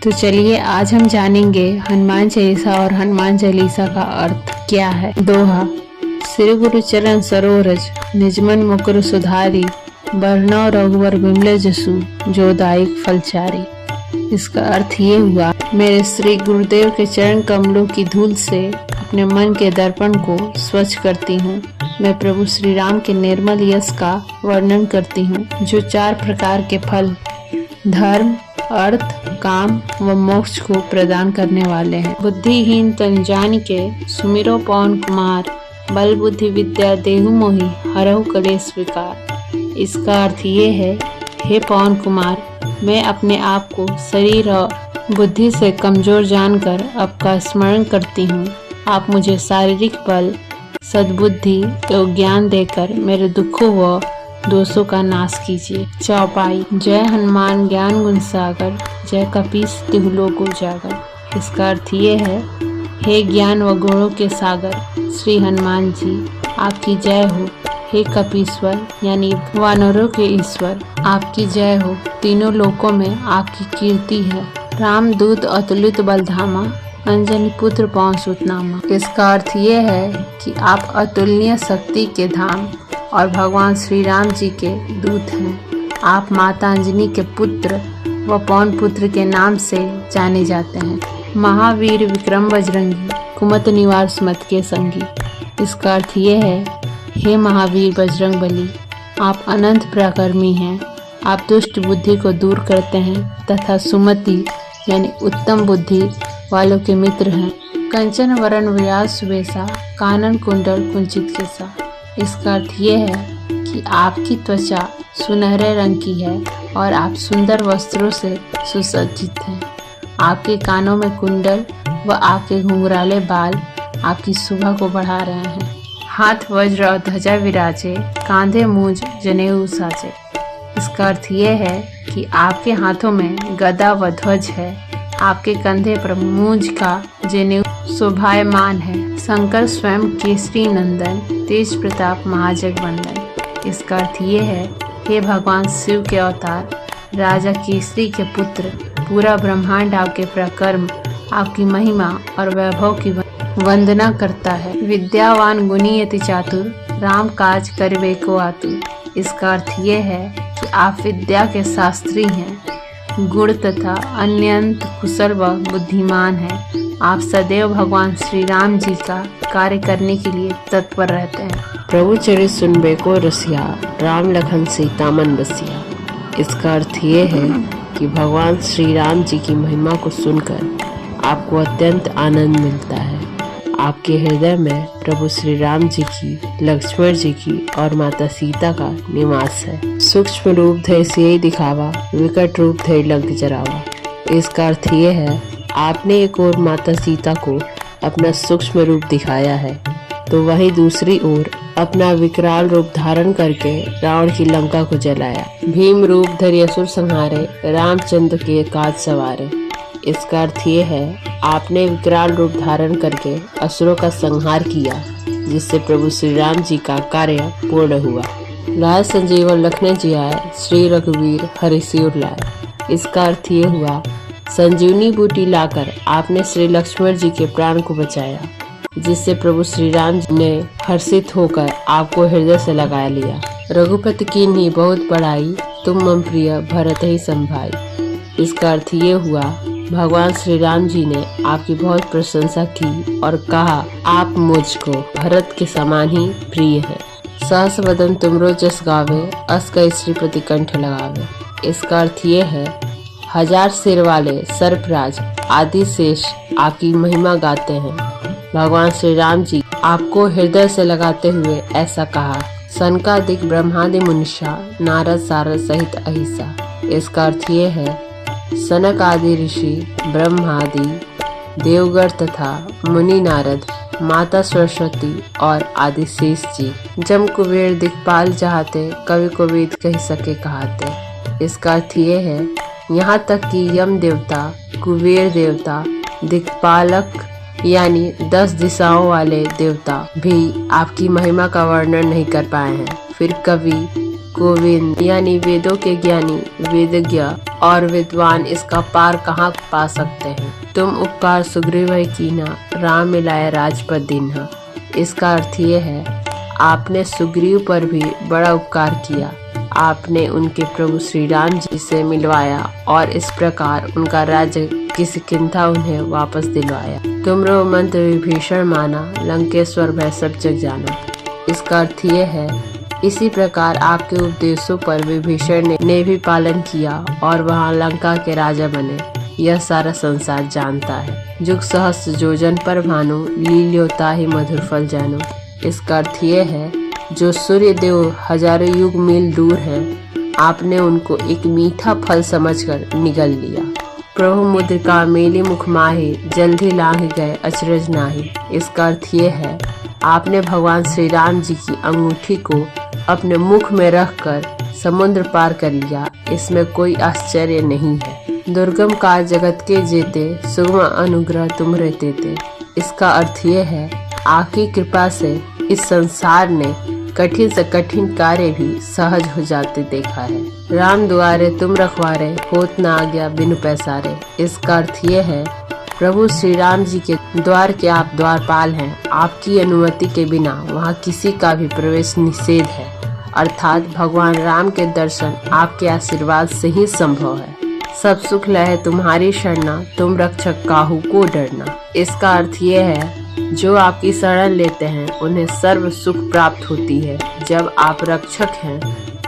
तो चलिए आज हम जानेंगे हनुमान चालीसा और हनुमान चालीसा का अर्थ क्या है। दोहा। श्री गुरु चरण सरोरज निजमन मुकुर सुधारी, बरनौ रघुवर बिमल जसु जो दायक फलचारी। इसका अर्थ ये हुआ, मेरे श्री गुरुदेव के चरण कमलों की धूल से अपने मन के दर्पण को स्वच्छ करती हूँ। मैं प्रभु श्री राम के निर्मल यश का वर्णन करती हूँ, जो 4 प्रकार के फल धर्म, अर्थ, काम व मोक्ष को प्रदान करने वाले हैं। बुद्धिहीन तन जान के सुमिरो पवन कुमार, बल बुद्धि विद्या देहु मोहि हरहु कलेश विकार। इसका अर्थ ये है, हे पवन कुमार, मैं अपने आप को शरीर और बुद्धि से कमजोर जानकर आपका स्मरण करती हूँ। आप मुझे शारीरिक बल, सद्बुद्धि एवं ज्ञान देकर मेरे दुखों व दोषों का नाश कीजिए। चौपाई। जय हनुमान ज्ञान गुण सागर, जय कपीस तिहु लोक उजागर। इसका अर्थ ये है, हे ज्ञान व गुणों के सागर श्री हनुमान जी, आपकी जय हो। हे कपीश्वर यानी वानरों के ईश्वर, आपकी जय हो। तीनों लोकों में आपकी कीर्ति है। रामदूत अतुलित बलधामा, अंजनी पुत्र पवन सुत नामा। इसका अर्थ ये है कि आप अतुलनीय शक्ति के धाम और भगवान श्री राम जी के दूत हैं। आप माता अंजनी के पुत्र व पवन पुत्र के नाम से जाने जाते हैं। महावीर विक्रम बजरंगी, कुमत निवार सुमत के संगी। इसका अर्थ ये है, हे महावीर बजरंग बली, आप अनंत पराक्रमी हैं। आप दुष्ट बुद्धि को दूर करते हैं तथा सुमति यानी उत्तम बुद्धि वालों के मित्र हैं। कंचन वरण व्यास सुबेसा, कानन कुंडल कुंचित केसा। इसका अर्थ ये है कि आपकी त्वचा सुनहरे रंग की है और आप सुंदर वस्त्रों से सुसज्जित हैं। आपके कानों में कुंडल व आपके घुंघराले बाल आपकी शोभा को बढ़ा रहे हैं। हाथ वज्र और ध्वजा विराजे, कांधे मूंज जनेऊ साजे। इसका अर्थ ये है कि आपके हाथों में गदा व ध्वज है। आपके कंधे पर मूंज का जनेऊ शोभायमान है। शंकर स्वयं केसरी नंदन, तेज प्रताप महाजगवंदन। इसका अर्थ ये है, हे भगवान शिव के अवतार, राजा केसरी के पुत्र, पूरा ब्रह्मांड आपके प्रकर्म, आपकी महिमा और वैभव की वंदना करता है। विद्यावान गुणी अति चातुर, राम काज करिबे को आतुर। इसका अर्थ ये है कि आप विद्या के शास्त्री हैं, गुण तथा अत्यंत कुशल व बुद्धिमान हैं। आप सदैव भगवान श्री राम जी का कार्य करने के लिए तत्पर रहते हैं। प्रभु चरित सुनबे को रसिया, राम लखन सीता मन बसिया। इसका अर्थ ये है कि भगवान श्री राम जी की महिमा को सुनकर आपको अत्यंत आनंद मिलता है। आपके हृदय में प्रभु श्री राम जी की, लक्ष्मण जी की और माता सीता का निवास है। सूक्ष्म रूप धै सियहि दिखावा, विकट रूप धै लंक जरावा। इसका अर्थ ये है, आपने एक ओर माता सीता को अपना सूक्ष्म रूप दिखाया है, तो वहीं दूसरी ओर अपना विकराल रूप धारण करके रावण की लंका को जलाया। भीम रूप धरि असुर संहारे, रामचंद्र के काज सवारे। इसका अर्थ ये है, आपने विकराल रूप धारण करके असुरों का संहार किया, जिससे प्रभु श्री राम जी का कार्य पूर्ण हुआ। लाए संजीवन लखन जियाए, श्री रघुवीर हरि सिर लाए। इसका अर्थ ये हुआ, संजीवनी बूटी लाकर आपने श्री लक्ष्मण जी के प्राण को बचाया, जिससे प्रभु श्री राम जी ने हर्षित होकर आपको हृदय से लगा लिया। रघुपति कीन्ही बहुत बड़ाई, तुम मम प्रिय भरत ही संभाई। इसका अर्थ ये हुआ, भगवान श्री राम जी ने आपकी बहुत प्रशंसा की और कहा, आप मुझको भरत के समान ही प्रिय है। सहस वदन तुमरो जस गावे, अस कई श्रीपति कंठ लगावे। इसका अर्थ ये है, 1000 सिर वाले सर्पराज आदि शेष आपकी महिमा गाते हैं। भगवान श्री राम जी आपको हृदय से लगाते हुए ऐसा कहा, सनकादिक ब्रह्मादि मुनिषा, नारद सारद सहित अहिसा। इसका अर्थ ये है, सनक आदि ऋषि, ब्रह्मादि देवगण तथा मुनि नारद, माता सरस्वती और आदि शेष जी, जम कुबेर दिक्पाल चाहते, कवि को वेद कह सके कहाते। इसका अर्थ ये है, यहाँ तक कि यम देवता, कुबेर देवता, दिक्पालक यानी 10 दिशाओं वाले देवता भी आपकी महिमा का वर्णन नहीं कर पाए हैं। फिर कवि गोविंद यानी वेदों के ज्ञानी, वेदज्ञ और विद्वान इसका पार कहाँ पा सकते हैं। तुम उपकार सुग्रीव कीना, राम मिलाए राजपद दीन्हा। इसका अर्थ ये है आपने सुग्रीव पर भी बड़ा उपकार किया। आपने उनके प्रभु श्री राम जी से मिलवाया और इस प्रकार उनका राज्य की सिकिंथा उन्हें वापस दिलवाया। तुमरो मंत्र विभीषण माना, लंकेश्वर भय सब जग जाना। इसका अर्थ ये है इसी प्रकार आपके उपदेशों पर विभीषण ने भी पालन किया और वहाँ लंका के राजा बने। यह सारा संसार जानता है। जुग सहस्त्र जोजन पर भानु, लील्योता ही मधुर फल जानो। इसका अर्थ ये है जो सूर्य देव हजारों युग मील दूर हैं, आपने उनको एक मीठा फल समझकर निगल लिया। प्रभु मुद्रिका मेली मुख माहे, जल्दी लांघ गए अचरज नाही। इसका अर्थ ये है आपने भगवान श्री राम जी की अंगूठी को अपने मुख में रखकर समुद्र पार कर लिया। इसमें कोई आश्चर्य नहीं है। दुर्गम काल जगत के जेते, सुगम अनुग्रह तुम रहते थे। इसका अर्थ ये है आपकी कृपा से इस संसार ने कठिन से कठिन कार्य भी सहज हो जाते देखा है। राम दुआरे तुम रखवारे, होत न आज्ञा बिनु पैसारे। इसका अर्थ ये है प्रभु श्री राम जी के द्वार के आप द्वारपाल हैं। आपकी अनुमति के बिना वहाँ किसी का भी प्रवेश निषेध है। अर्थात भगवान राम के दर्शन आपके आशीर्वाद से ही संभव है। सब सुख लहे तुम्हारी शरणा, तुम रक्षक काहू को डरना। इसका अर्थ ये है जो आपकी शरण लेते हैं उन्हें सर्व सुख प्राप्त होती है। जब आप रक्षक हैं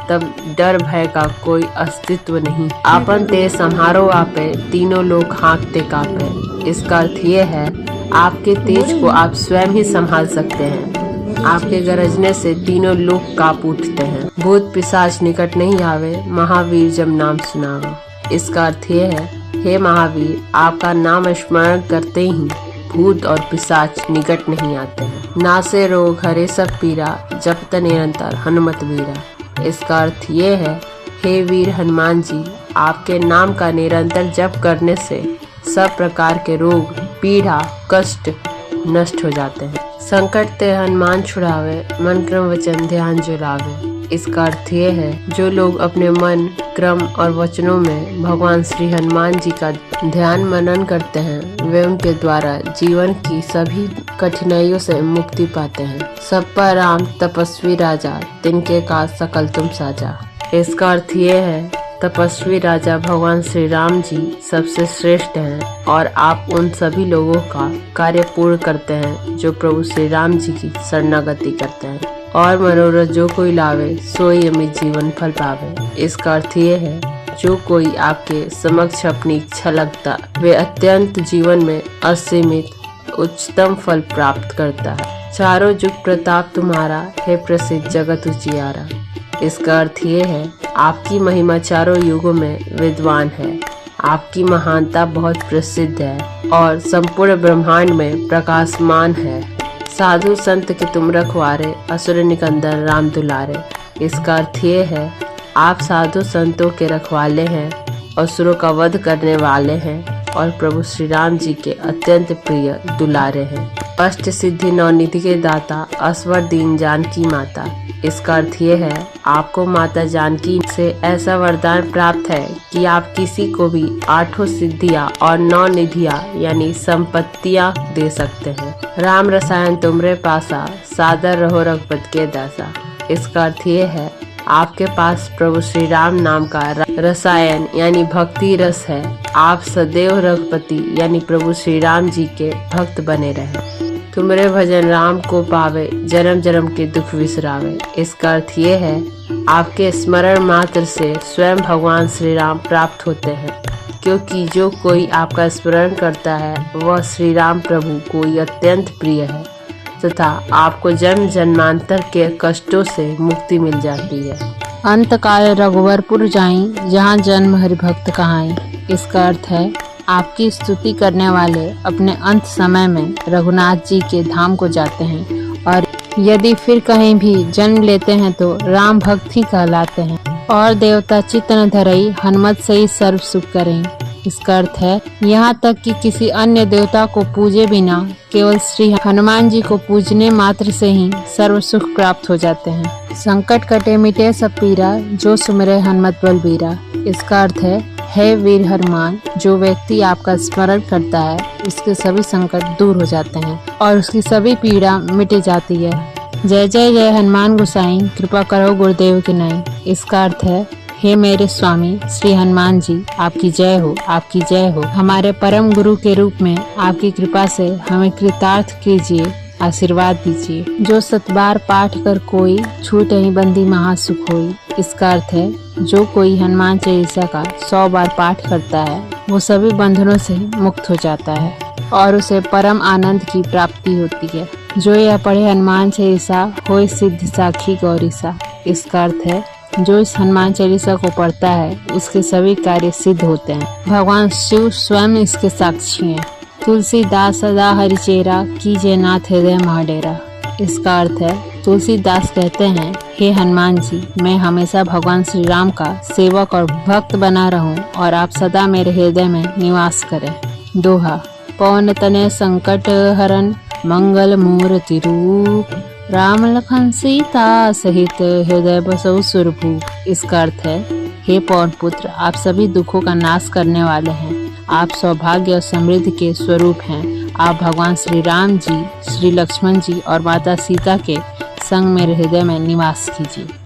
तब डर भय का कोई अस्तित्व नहीं। आपन ते संहारो आपे, तीनों लोग हाँकते कांपे। इसका अर्थ ये है आपके तेज को आप स्वयं ही संभाल सकते हैं। आपके गरजने से तीनों लोग कांप उठते हैं। भूत पिशाच निकट नहीं आवे, महावीर जब नाम सुनावे। इसका अर्थ ये है हे महावीर, आपका नाम स्मरण करते ही भूत और पिशाच निकट नहीं आते हैं। नासे रोग हरे सब पीरा, जपत निरंतर हनुमत वीरा। इसका अर्थ ये है हे वीर हनुमान जी, आपके नाम का निरंतर जप करने से सब प्रकार के रोग, पीड़ा, कष्ट नष्ट हो जाते हैं। संकट ते हनुमान छुड़ावे, मन क्रम वचन ध्यान जो लावे। इसका अर्थ ये है जो लोग अपने मन, क्रम और वचनों में भगवान श्री हनुमान जी का ध्यान मनन करते हैं वे उनके द्वारा जीवन की सभी कठिनाइयों से मुक्ति पाते हैं। सब पर राम तपस्वी राजा, तिनके का सकल तुम साजा। इसका अर्थ ये है तपस्वी राजा भगवान श्री राम जी सबसे श्रेष्ठ हैं और आप उन सभी लोगों का कार्य पूर्ण करते हैं जो प्रभु श्री राम जी की शरणागति करते हैं और मनोरथ जो कोई लावे सोई अमित जीवन फल पावे। इसका अर्थ ये है जो कोई आपके समक्ष अपनी इच्छा लगता वे अत्यंत जीवन में असीमित उच्चतम फल प्राप्त करता है। चारों जुग प्रताप तुम्हारा, है प्रसिद्ध जगत उजियारा। इसका अर्थ ये है आपकी महिमा चारों युगों में विद्वान है। आपकी महानता बहुत प्रसिद्ध है और संपूर्ण ब्रह्मांड में प्रकाशमान है। साधु संत के तुम रखवारे, असुर निकंदन राम दुलारे। इसका अर्थ ये है आप साधु संतों के रखवाले हैं, असुरों का वध करने वाले हैं और प्रभु श्री राम जी के अत्यंत प्रिय दुलारे हैं। अष्ट सिद्धि नवनिधि के दाता, असवर दीन जानकी माता। इसका अर्थ ये है आपको माता जानकी से ऐसा वरदान प्राप्त है कि आप किसी को भी 8 सिद्धियां और 9 निधियां यानी संपत्तियां दे सकते हैं। राम रसायन तुमरे पासा, सादर रहो रघुपत के दासा। इसका अर्थ ये है आपके पास प्रभु श्री राम नाम का रसायन यानी भक्ति रस है। आप सदैव रघुपति यानी प्रभु श्री राम जी के भक्त बने रहे। तुमरे भजन राम को पावे, जन्म जन्म के दुख विसरावे। इसका अर्थ ये है आपके स्मरण मात्र से स्वयं भगवान श्री राम प्राप्त होते हैं, क्योंकि जो कोई आपका स्मरण करता है वह श्री राम प्रभु को अत्यंत प्रिय है तथा आपको जन्म जन्मांतर के कष्टों से मुक्ति मिल जाती है। अंत काल रघुवरपुर जाई, जहाँ जन्म हरि भक्त कहाई। इसका अर्थ है आपकी स्तुति करने वाले अपने अंत समय में रघुनाथ जी के धाम को जाते हैं और यदि फिर कहीं भी जन्म लेते हैं तो राम भक्त ही कहलाते हैं। और देवता चित्त न धरई, हनुमत से ही सर्व सुख करें। इसका अर्थ है यहाँ तक कि किसी अन्य देवता को पूजे बिना केवल श्री हनुमान जी को पूजने मात्र से ही सर्व सुख प्राप्त हो जाते हैं। संकट कटे मिटे सब पीरा, जो सुमिरे हनुमत बलबीरा। इसका अर्थ है वीर हनुमान, जो व्यक्ति आपका स्मरण करता है उसके सभी संकट दूर हो जाते हैं और उसकी सभी पीड़ा मिट जाती है। जय जय जय हनुमान गोसाई, कृपा करो गुरुदेव की नाई। इसका अर्थ है हे मेरे स्वामी श्री हनुमान जी, आपकी जय हो, आपकी जय हो। हमारे परम गुरु के रूप में आपकी कृपा से हमें कृतार्थ कीजिए, आशीर्वाद दीजिए। जो 7 बार पाठ कर कोई, छूटे ही बंदी महासुख होई। इसका अर्थ है जो कोई हनुमान चालीसा का 100 बार पाठ करता है वो सभी बंधनों से मुक्त हो जाता है और उसे परम आनंद की प्राप्ति होती है। जो यह पढ़े हनुमान चालीसा होय सिद्ध साखी गौरीसा। इसका अर्थ है जो इस हनुमान चालीसा को पढ़ता है उसके सभी कार्य सिद्ध होते हैं। भगवान शिव स्वयं इसके साक्षी हैं। तुलसीदास सदा हरिचेरा, कीजिए नाथ हृदय महाडेरा। इसका अर्थ है तुलसीदास कहते हैं हे हनुमान जी, मैं हमेशा भगवान श्री राम का सेवक और भक्त बना रहूं और आप सदा मेरे हृदय में निवास करें। दोहा। पवन तनय संकट हरन, मंगल मूर्ति रूप, राम लखन सीता सहित हृदय बसौ सुरभूप। इसका अर्थ है हे पवन पुत्र, आप सभी दुखों का नाश करने वाले हैं। आप सौभाग्य और समृद्धि के स्वरूप हैं। आप भगवान श्री राम जी, श्री लक्ष्मण जी और माता सीता के संग मेरे हृदय में निवास कीजिए।